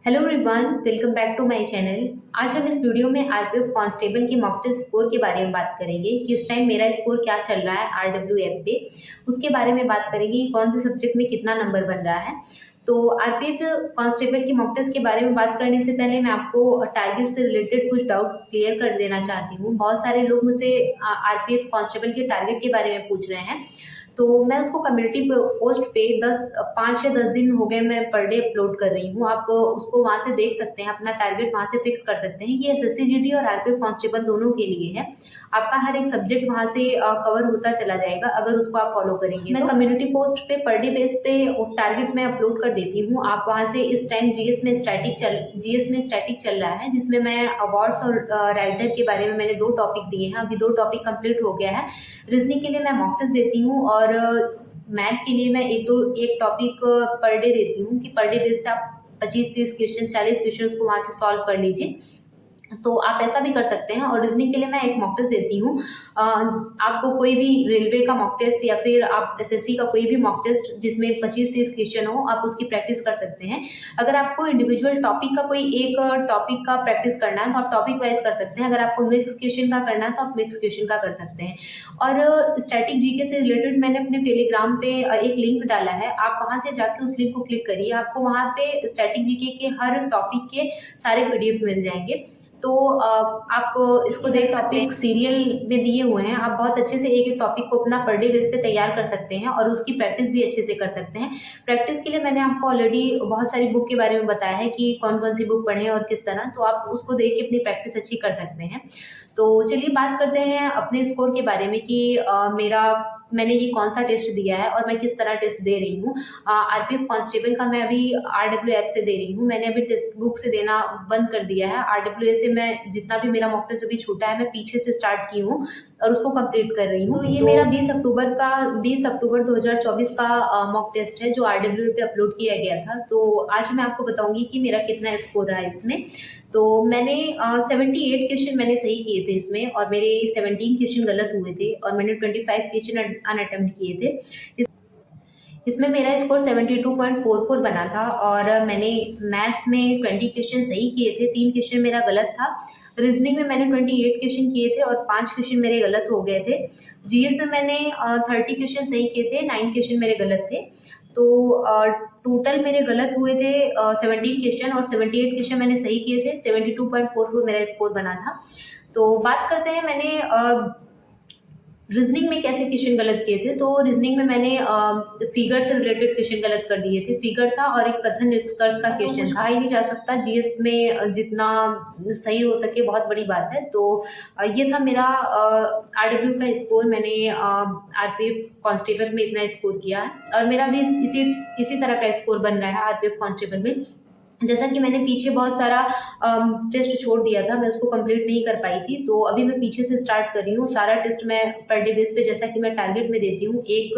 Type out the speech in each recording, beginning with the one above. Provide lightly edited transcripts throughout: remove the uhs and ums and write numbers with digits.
Hello everyone, welcome back to my channel. आज हम इस वीडियो में आरपीएफ कांस्टेबल की मॉक टेस्ट स्कोर के बारे में बात करेंगे कि इस टाइम मेरा स्कोर क्या चल रहा है आरडब्ल्यूएफ पे। उसके बारे में बात करेंगे कि कौन से सब्जेक्ट में कितना नंबर बन रहा है। तो आरपीएफ कांस्टेबल की मॉक टेस्ट के बारे में बात करने से पहले मैं आपको टारगेट से रिलेटेड कुछ डाउट क्लियर कर देना चाहती हूँ। बहुत सारे लोग मुझसे आरपीएफ कांस्टेबल के टारगेट के बारे में पूछ रहे हैं, तो मैं उसको कम्युनिटी पोस्ट पे 5 या 10 दिन हो गए मैं पर डे अपलोड कर रही हूँ। आप उसको वहाँ से देख सकते हैं, अपना टारगेट वहाँ से फिक्स कर सकते हैं कि एसएससी जीडी और आरपीएफ कांस्टेबल दोनों के लिए है। आपका हर एक सब्जेक्ट वहाँ से कवर होता चला जाएगा अगर उसको आप फॉलो करेंगे। मैं कम्युनिटी पोस्ट पे पर डे बेस पे टारगेट में अपलोड कर देती हूँ। आप वहाँ से इस टाइम जीएस में स्टैटिक चल रहा है, जिसमें मैं अवार्ड्स और राइटर के बारे में मैंने 2 टॉपिक दिए हैं। अभी 2 टॉपिक कंप्लीट हो गया है। रीजनिंग के लिए मैं मॉक टेस्ट देती हूँ और मैथ के लिए मैं एक टॉपिक पर डे देती हूँ कि पर डे बेस पे आप 25-30 क्वेश्चन 40 क्वेश्चन को वहाँ से सॉल्व कर लीजिए। तो आप ऐसा भी कर सकते हैं। और रीजनिंग के लिए मैं एक मॉक टेस्ट देती हूँ। आपको कोई भी रेलवे का मॉक टेस्ट या फिर आप एसएससी का कोई भी मॉक टेस्ट जिसमें 25-30 क्वेश्चन हो, आप उसकी प्रैक्टिस कर सकते हैं। अगर आपको इंडिविजुअल टॉपिक का कोई एक टॉपिक का प्रैक्टिस करना है तो आप टॉपिक वाइज कर सकते हैं। अगर आपको मिक्स क्वेश्चन का करना है तो आप मिक्स क्वेश्चन का कर सकते हैं। और स्टैटिक जीके से रिलेटेड मैंने अपने टेलीग्राम पे एक लिंक डाला है। आप वहाँ से जाके उस लिंक को क्लिक करिए, आपको वहाँ पे स्टैटिक जीके के हर टॉपिक के सारे पीडीएफ मिल जाएंगे। तो आप इसको देख सकते हैं, सीरियल में दिए हुए हैं। आप बहुत अच्छे से एक टॉपिक को अपना पर डे बेस पे तैयार कर सकते हैं और उसकी प्रैक्टिस भी अच्छे से कर सकते हैं। प्रैक्टिस के लिए मैंने आपको ऑलरेडी बहुत सारी बुक के बारे में बताया है कि कौन कौन सी बुक पढ़ें और किस तरह, तो आप उसको देख के अपनी प्रैक्टिस अच्छी कर सकते हैं। तो चलिए बात करते हैं अपने स्कोर के बारे में कि मैंने ये कौन सा टेस्ट दिया है और मैं किस तरह टेस्ट दे रही हूँ। आरपीएफ कांस्टेबल का मैं अभी आरडब्ल्यूएफ से दे रही हूँ। मैंने अभी टेक्स्ट बुक से देना बंद कर दिया है। आरडब्ल्यूएफ से मैं जितना भी मेरा मॉक टेस्ट अभी छूटा है मैं पीछे से स्टार्ट की हूँ और उसको कंप्लीट कर रही हूँ। तो ये मेरा 20 अक्टूबर 2024 का मॉक टेस्ट है जो आरडब्ल्यूएफ पे अपलोड किया गया था। तो आज मैं आपको बताऊंगी कि मेरा कितना स्कोर रहा है इसमें। तो मैंने 78 क्वेश्चन मैंने सही किए थे इसमें और मेरे 17 क्वेश्चन गलत हुए थे और मैंने 25 क्वेश्चन अनअटेम्प्ट किए थे। इसमें मेरा स्कोर 72.44 बना था और मैंने मैथ में 20 क्वेश्चन सही किए थे, 3 क्वेश्चन मेरा गलत था। रीजनिंग में मैंने 28 क्वेश्चन किए थे और 5 क्वेश्चन मेरे गलत हो गए थे। जीएस में मैंने 30 क्वेश्चन सही किए थे, 9 क्वेश्चन मेरे गलत थे। तो टोटल मेरे गलत हुए थे 17 क्वेश्चन और 78 क्वेश्चन मैंने सही किए थे। 72.44 मेरा स्कोर बना था। तो बात करते हैं मैंने रीजनिंग में कैसे क्वेश्चन गलत किए थे। तो रीजनिंग में मैंने फिगर से रिलेटेड क्वेश्चन गलत कर दिए थे। फिगर था और एक कथन निष्कर्ष का क्वेश्चन था। ही नहीं जा सकता जीएस में जितना सही हो सके बहुत बड़ी बात है। तो ये था मेरा आरडब्ल्यू का स्कोर। मैंने आरपीएफ कांस्टेबल में इतना स्कोर किया है और मेरा भी इसी तरह का स्कोर बन रहा है आरपीएफ कांस्टेबल में। जैसा कि मैंने पीछे बहुत सारा टेस्ट छोड़ दिया था, मैं उसको कंप्लीट नहीं कर पाई थी, तो अभी मैं पीछे से स्टार्ट कर रही हूँ। सारा टेस्ट मैं पर डे बेस पे जैसा कि मैं टारगेट में देती हूँ। एक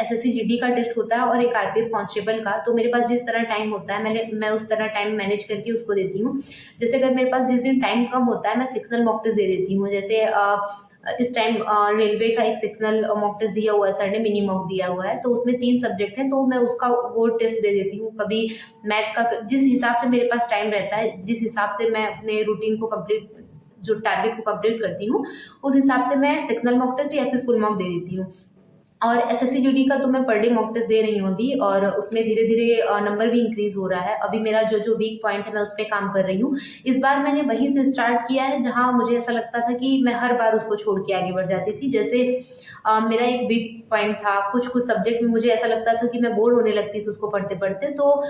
एसएससी जीडी का टेस्ट होता है और एक आरपीएफ कांस्टेबल का। तो मेरे पास जिस तरह टाइम होता है मैं उस तरह टाइम मैनेज करके उसको देती हूँ। जैसे अगर मेरे पास जिस दिन टाइम कम होता है मैं सेक्शनल मॉक टेस्ट दे देती हूँ। जैसे इस टाइम रेलवे का एक सेक्शनल मॉक टेस्ट दिया हुआ है सर ने, मिनी मॉक दिया हुआ है, तो उसमें 3 सब्जेक्ट हैं, तो मैं उसका वो टेस्ट दे देती हूँ। कभी मैथ का, जिस हिसाब से मेरे पास टाइम रहता है, जिस हिसाब से मैं अपने रूटीन को कंप्लीट, जो टारगेट को कंप्लीट करती हूँ, उस हिसाब से मैं सेक्शनल मॉक टेस्ट या फिर फुल मॉक दे देती हूँ। और एसएससी जीडी का तो मैं पर डे मॉक टेस्ट दे रही हूँ अभी, और उसमें धीरे धीरे नंबर भी इंक्रीज हो रहा है। अभी मेरा जो वीक पॉइंट है मैं उस पर काम कर रही हूँ। इस बार मैंने वहीं से स्टार्ट किया है जहाँ मुझे ऐसा लगता था कि मैं हर बार उसको छोड़ के आगे बढ़ जाती थी। जैसे मेरा एक वीक पॉइंट था, कुछ सब्जेक्ट में मुझे ऐसा लगता था कि मैं बोर होने लगती थी उसको पढ़ते पढ़ते, तो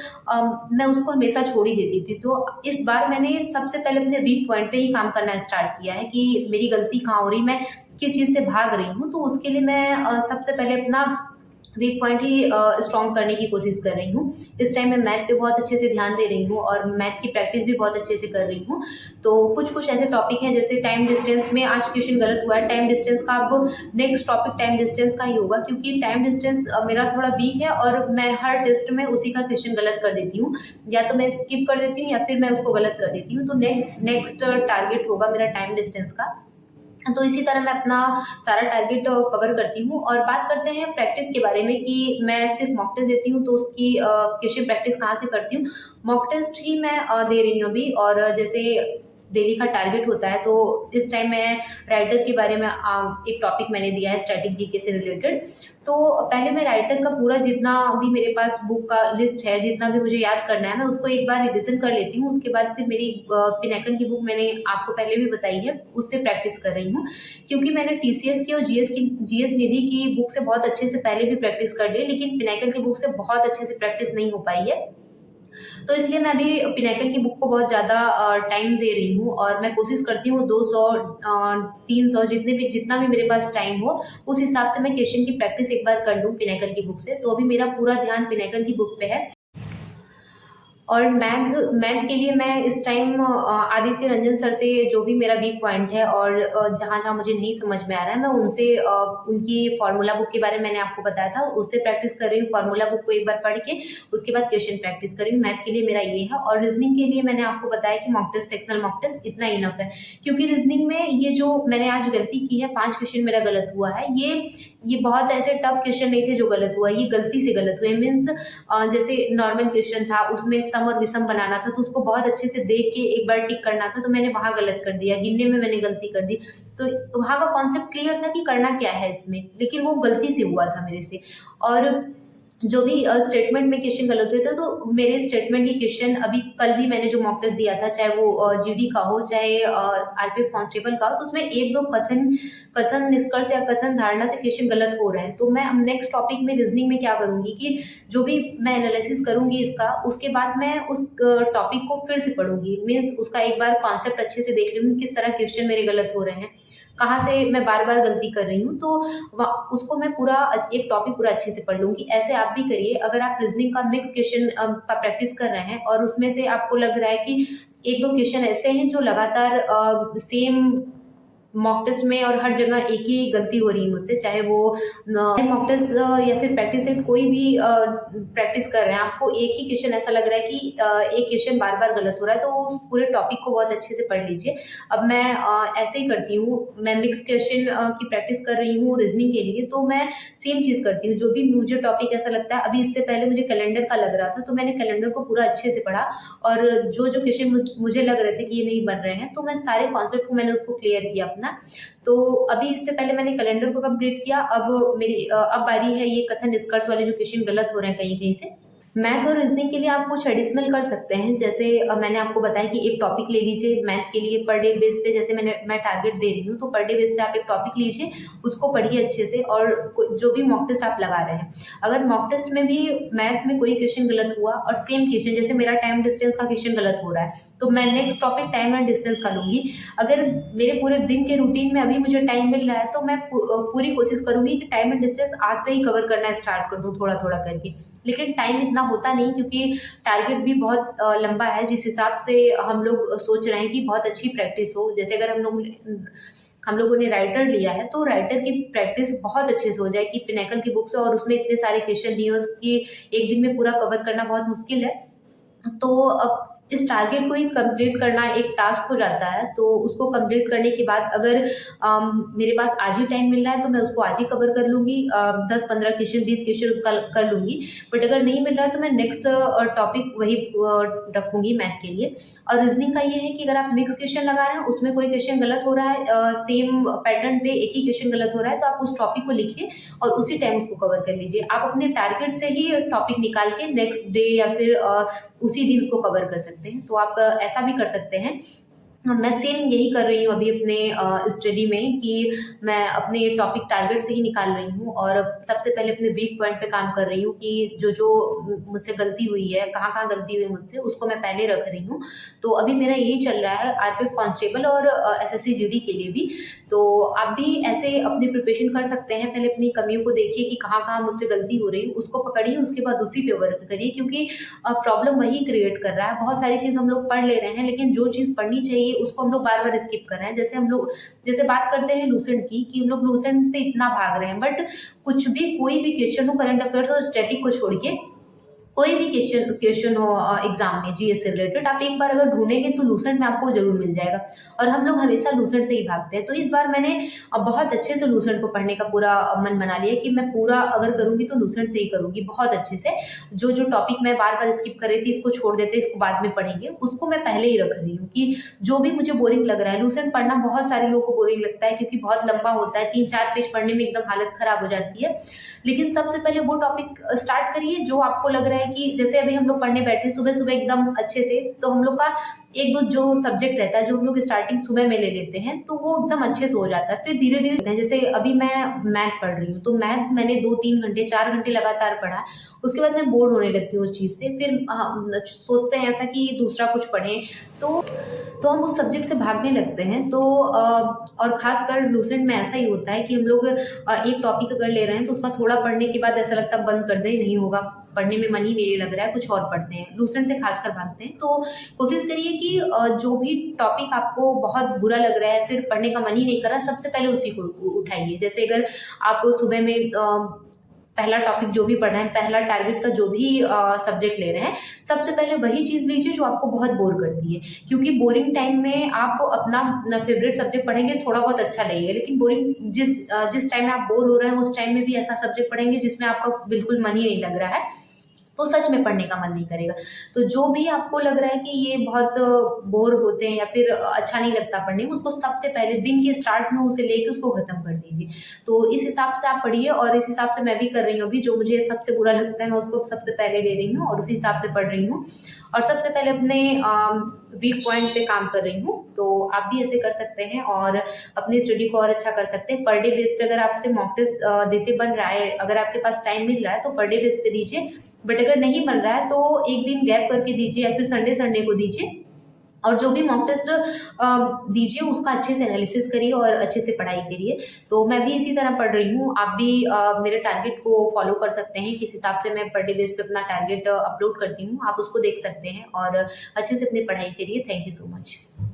मैं उसको हमेशा छोड़ ही देती थी। तो इस बार मैंने सबसे पहले अपने वीक पॉइंट पे ही काम करना स्टार्ट किया है कि मेरी गलती कहाँ हो रही, मैं किस चीज़ से भाग रही हूँ। तो उसके लिए मैं सबसे पहले अपना वीक पॉइंट ही स्ट्रॉन्ग करने की कोशिश कर रही हूँ। इस टाइम मैं मैथ पे बहुत अच्छे से ध्यान दे रही हूँ और मैथ की प्रैक्टिस भी बहुत अच्छे से कर रही हूँ। तो कुछ ऐसे टॉपिक हैं, जैसे टाइम डिस्टेंस में आज क्वेश्चन गलत हुआ है। टाइम डिस्टेंस का अब नेक्स्ट टॉपिक टाइम डिस्टेंस का ही होगा, क्योंकि टाइम डिस्टेंस मेरा थोड़ा वीक है और मैं हर टेस्ट में उसी का क्वेश्चन गलत कर देती हूँ। या तो मैं स्किप कर देती हूँ या फिर मैं उसको गलत कर देती हूँ। तो नेक्स्ट टारगेट होगा मेरा टाइम डिस्टेंस का। तो इसी तरह मैं अपना सारा टारगेट कवर करती हूँ। और बात करते हैं प्रैक्टिस के बारे में कि मैं सिर्फ मॉक टेस्ट देती हूँ तो उसकी क्वेश्चन प्रैक्टिस कहाँ से करती हूँ। मॉक टेस्ट ही मैं दे रही हूँ अभी। और जैसे डेली का टारगेट होता है तो इस टाइम मैं राइटर के बारे में एक टॉपिक मैंने दिया है स्टैटिक जीके से रिलेटेड। तो पहले मैं राइटर का पूरा जितना भी मेरे पास बुक का लिस्ट है, जितना भी मुझे याद करना है, मैं उसको एक बार रिविजन कर लेती हूँ। उसके बाद फिर मेरी पिनाकल की बुक मैंने आपको पहले भी बताई है, उससे प्रैक्टिस कर रही हूँ। क्योंकि मैंने टीसीएस की और जीएस निधि की बुक से बहुत अच्छे से पहले भी प्रैक्टिस कर ली, लेकिन पिनाकल की बुक से बहुत अच्छे से प्रैक्टिस नहीं हो पाई है। तो इसलिए मैं अभी पिनाकल की बुक को बहुत ज़्यादा टाइम दे रही हूँ। और मैं कोशिश करती हूँ 200 300 जितना भी मेरे पास टाइम हो, उस हिसाब से मैं क्वेश्चन की प्रैक्टिस एक बार कर लूँ पिनाकल की बुक से। तो अभी मेरा पूरा ध्यान पिनाकल की बुक पे है। और मैथ मैथ के लिए मैं इस टाइम आदित्य रंजन सर से जो भी मेरा वीक पॉइंट है और जहाँ जहाँ मुझे नहीं समझ में आ रहा है, मैं उनसे उनकी फार्मूला बुक के बारे में मैंने आपको बताया था, उससे प्रैक्टिस कर रही हूँ। फार्मूला बुक को एक बार पढ़ के उसके बाद क्वेश्चन प्रैक्टिस कर रही हूँ। मैथ के लिए मेरा ये है। और रीजनिंग के लिए मैंने आपको बताया कि mock test, sectional mock test इतना इनफ है। क्योंकि रीजनिंग में ये जो मैंने आज गलती की है, 5 क्वेश्चन मेरा गलत हुआ है, ये बहुत ऐसे टफ क्वेश्चन नहीं थे जो गलत हुआ, ये गलती से गलत हुए। मीन्स जैसे नॉर्मल क्वेश्चन था, उसमें सम और विषम बनाना था, तो उसको बहुत अच्छे से देख के एक बार टिक करना था, तो मैंने वहां गलत कर दिया। गिनने में मैंने गलती कर दी। तो वहां का कॉन्सेप्ट क्लियर था कि करना क्या है इसमें, लेकिन वो गलती से हुआ था मेरे से। और जो भी स्टेटमेंट में क्वेश्चन गलत हुए थे, तो मेरे स्टेटमेंट की क्वेश्चन अभी कल भी मैंने जो मॉक टेस्ट दिया था, चाहे वो जीडी का हो, चाहे आरपीएफ कांस्टेबल का हो, तो उसमें एक दो कथन निष्कर्ष या कथन धारणा से क्वेश्चन गलत हो रहे हैं। तो मैं अब नेक्स्ट टॉपिक में रीजनिंग में क्या करूंगी कि जो भी मैं एनालिसिस करूंगी इसका, उसके बाद मैं उस टॉपिक को फिर से पढ़ूंगी। मीन्स उसका एक बार कॉन्सेप्ट अच्छे से देख लूंगी, किस तरह क्वेश्चन मेरे गलत हो रहे हैं, कहाँ से मैं बार बार गलती कर रही हूँ। तो उसको मैं पूरा एक टॉपिक पूरा अच्छे से पढ़ लूंगी। ऐसे आप भी करिए। अगर आप रीजनिंग का मिक्स क्वेश्चन का प्रैक्टिस कर रहे हैं और उसमें से आपको लग रहा है कि एक दो क्वेश्चन ऐसे हैं जो लगातार सेम मॉक टेस्ट में और हर जगह एक ही गलती हो रही है मुझसे, चाहे वो मॉक टेस्ट या फिर प्रैक्टिस सेट कोई भी प्रैक्टिस कर रहे हैं, आपको एक ही क्वेश्चन ऐसा लग रहा है कि एक क्वेश्चन बार बार गलत हो रहा है, तो उस पूरे टॉपिक को बहुत अच्छे से पढ़ लीजिए। अब मैं ऐसे ही करती हूँ। मैं मिक्स क्वेश्चन की प्रैक्टिस कर रही हूँ रीजनिंग के लिए, तो मैं सेम चीज़ करती हूँ। जो भी मुझे टॉपिक ऐसा लगता है, अभी इससे पहले मुझे कैलेंडर का लग रहा था, तो मैंने कैलेंडर को पूरा अच्छे से पढ़ा। और जो जो क्वेश्चन मुझे लग रहे थे कि ये नहीं बन रहे हैं, तो मैं सारे कॉन्सेप्ट को मैंने उसको क्लियर किया अपना। तो अभी इससे पहले मैंने कैलेंडर को कंप्लीट किया। अब बारी है ये कथन निष्कर्ष वाले जो क्वेश्चन गलत हो रहे हैं कहीं कहीं से। मैथ और रीजनिंग के लिए आप कुछ एडिशनल कर सकते हैं। जैसे मैंने आपको बताया कि एक टॉपिक ले लीजिए मैथ के लिए पर डे बेस पे। जैसे मैं टारगेट दे रही हूँ, तो पर डे बेस पे आप एक टॉपिक लीजिए, उसको पढ़िए अच्छे से। और जो भी मॉक टेस्ट आप लगा रहे हैं, अगर मॉक टेस्ट में भी मैथ में कोई क्वेश्चन गलत हुआ और सेम क्वेश्चन, जैसे मेरा टाइम डिस्टेंस का क्वेश्चन गलत हो रहा है, तो मैं next topic time and distance का लूंगी। अगर मेरे पूरे दिन के रूटीन में अभी मुझे टाइम मिल रहा है, तो मैं पूरी कोशिश करूंगी कि टाइम एंड डिस्टेंस आज से ही कवर करना स्टार्ट कर दूं, थोड़ा थोड़ा करके। लेकिन टाइम इतना होता नहीं, क्योंकि टारगेट भी बहुत लंबा है। जिस हिसाब से हम लोग सोच रहे हैं कि बहुत अच्छी प्रैक्टिस हो, जैसे अगर हम लोगों ने राइटर लिया है, तो राइटर की प्रैक्टिस बहुत अच्छे से हो जाए कि पिनाकल की बुक से, और उसमें इतने सारे क्वेश्चन दिए हो कि एक दिन में पूरा कवर करना बहुत मुश्किल है। तो अब इस टारगेट को ही कंप्लीट करना एक टास्क हो जाता है। तो उसको कंप्लीट करने के बाद अगर मेरे पास आज ही टाइम मिल रहा है, तो मैं उसको आज ही कवर कर लूंगी। 10-15 क्वेश्चन 20 क्वेश्चन उसका कर लूंगी। बट अगर नहीं मिल रहा है, तो मैं नेक्स्ट टॉपिक वही रखूंगी मैथ के लिए। और रीजनिंग का ये है कि अगर आप मिक्स क्वेश्चन लगा रहे हैं, उसमें कोई क्वेश्चन गलत हो रहा है, सेम पैटर्न पे एक ही क्वेश्चन गलत हो रहा है, तो आप उस टॉपिक को लिखिए और उसी टाइम उसको कवर कर लीजिए। आप अपने टारगेट से ही टॉपिक निकाल के नेक्स्ट डे या फिर उसी दिन उसको कवर कर सकते हैं। तो आप ऐसा भी कर सकते हैं। मैं सेम यही कर रही हूँ अभी अपने स्टडी में, कि मैं अपने टॉपिक टारगेट से ही निकाल रही हूँ। और सबसे पहले अपने वीक पॉइंट पे काम कर रही हूँ कि जो जो मुझसे गलती हुई है, कहाँ कहाँ गलती हुई मुझसे, उसको मैं पहले रख रही हूँ। तो अभी मेरा यही चल रहा है आरपीएफ कांस्टेबल और एसएससी जीडी के लिए भी। तो आप भी ऐसे अपनी प्रिपरेशन कर सकते हैं। पहले अपनी कमियों को देखिए कि कहाँ कहाँ मुझसे गलती हो रही है, उसको पकड़िए, उसके बाद उसी पे वर्क करिए। क्योंकि प्रॉब्लम वही क्रिएट कर रहा है। बहुत सारी चीज़ हम लोग पढ़ ले रहे हैं, लेकिन जो चीज़ पढ़नी चाहिए उसको हम लोग बार बार स्किप कर रहे हैं। जैसे बात करते हैं लूसेंट की, कि हम लोग लूसेंट से इतना भाग रहे हैं, बट कुछ भी कोई भी क्वेश्चन हो, करंट अफेयर्स हो, स्टैटिक को छोड़ के कोई भी क्वेश्चन हो एग्जाम में जीएस से रिलेटेड, आप एक बार अगर ढूंढेंगे तो लूसेंट में आपको जरूर मिल जाएगा। और हम लोग हमेशा लूसेंट से ही भागते हैं। तो इस बार मैंने बहुत अच्छे से लूसेंट को पढ़ने का पूरा मन बना लिया कि मैं पूरा अगर करूंगी तो लूसेंट से ही करूंगी, बहुत अच्छे से। जो जो टॉपिक मैं बार बार स्किप कर रही थी, इसको छोड़ देते, इसको बाद में पढ़ेंगे, उसको मैं पहले ही रख रही हूँ कि जो भी मुझे बोरिंग लग रहा है, लूसेंट पढ़ना बहुत सारे लोगों को बोरिंग लगता है क्योंकि बहुत लंबा होता है, 3-4 पेज पढ़ने में एकदम हालत खराब हो जाती है। लेकिन सबसे पहले वो टॉपिक स्टार्ट करिए जो आपको लग रहा है कि जैसे अभी हम लोग पढ़ने बैठे सुबह सुबह एकदम अच्छे से, तो हम लोग का एक दो जो सब्जेक्ट रहता है जो हम लोग स्टार्टिंग सुबह में ले लेते हैं तो वो एकदम अच्छे से हो जाता है। फिर धीरे धीरे, जैसे अभी मैं मैथ पढ़ रही हूँ तो मैथ मैंने 2-3 घंटे 4 घंटे लगातार पढ़ा, उसके बाद मैं बोर होने लगती हूँ उस चीज़ से। फिर सोचते हैं ऐसा कि दूसरा कुछ पढ़ें, तो हम उस सब्जेक्ट से भागने लगते हैं। तो और खासकर लूसेंट में ऐसा ही होता है कि हम लोग एक टॉपिक अगर ले रहे हैं तो उसका थोड़ा पढ़ने के बाद ऐसा लगता है बंद कर दें, नहीं होगा, पढ़ने में मन ही नहीं लग रहा है, कुछ और पढ़ते हैं, लूसेंट से खासकर भागते हैं। तो कोशिश करिए कि जो भी टॉपिक आपको बहुत बुरा लग रहा है, फिर पढ़ने का मन ही नहीं कर रहा, सबसे पहले उसी को उठाइए। जैसे अगर आप सुबह में पहला टॉपिक जो भी पढ़ रहे हैं, पहला टारगेट का जो भी सब्जेक्ट ले रहे हैं, सबसे पहले वही चीज़ लीजिए जो आपको बहुत बोर करती है। क्योंकि बोरिंग टाइम में आप अपना फेवरेट सब्जेक्ट पढ़ेंगे, थोड़ा बहुत अच्छा लगेगा, लेकिन बोरिंग जिस टाइम में आप बोर हो रहे हैं उस टाइम में भी ऐसा सब्जेक्ट पढ़ेंगे जिसमें आपका बिल्कुल मन ही नहीं लग रहा है, तो सच में पढ़ने का मन नहीं करेगा। तो जो भी आपको लग रहा है कि ये बहुत बोर होते हैं या फिर अच्छा नहीं लगता पढ़ने में, उसको सबसे पहले दिन के स्टार्ट में उसे लेके उसको खत्म कर दीजिए। तो इस हिसाब से आप पढ़िए और इस हिसाब से मैं भी कर रही हूँ। अभी जो मुझे सबसे बुरा लगता है मैं उसको सबसे पहले ले रही हूँ और उसी हिसाब से पढ़ रही हूँ और सबसे पहले अपने वीक पॉइंट पे काम कर रही हूँ। तो आप भी ऐसे कर सकते हैं और अपनी स्टडी को और अच्छा कर सकते हैं। पर डे बेस पे अगर आपसे मॉक टेस्ट देते बन रहा है, अगर आपके पास टाइम मिल रहा है तो पर डे बेस पे दीजिए, बट अगर नहीं बन रहा है तो एक दिन गैप करके दीजिए या फिर संडे संडे को दीजिए। और जो भी मॉक टेस्ट दीजिए उसका अच्छे से एनालिसिस करिए और अच्छे से पढ़ाई करिए। तो मैं भी इसी तरह पढ़ रही हूँ, आप भी मेरे टारगेट को फॉलो कर सकते हैं। किस हिसाब से मैं पर डे बेस पे अपना टारगेट अपलोड करती हूँ, आप उसको देख सकते हैं और अच्छे से अपनी पढ़ाई करिए। Thank you so much.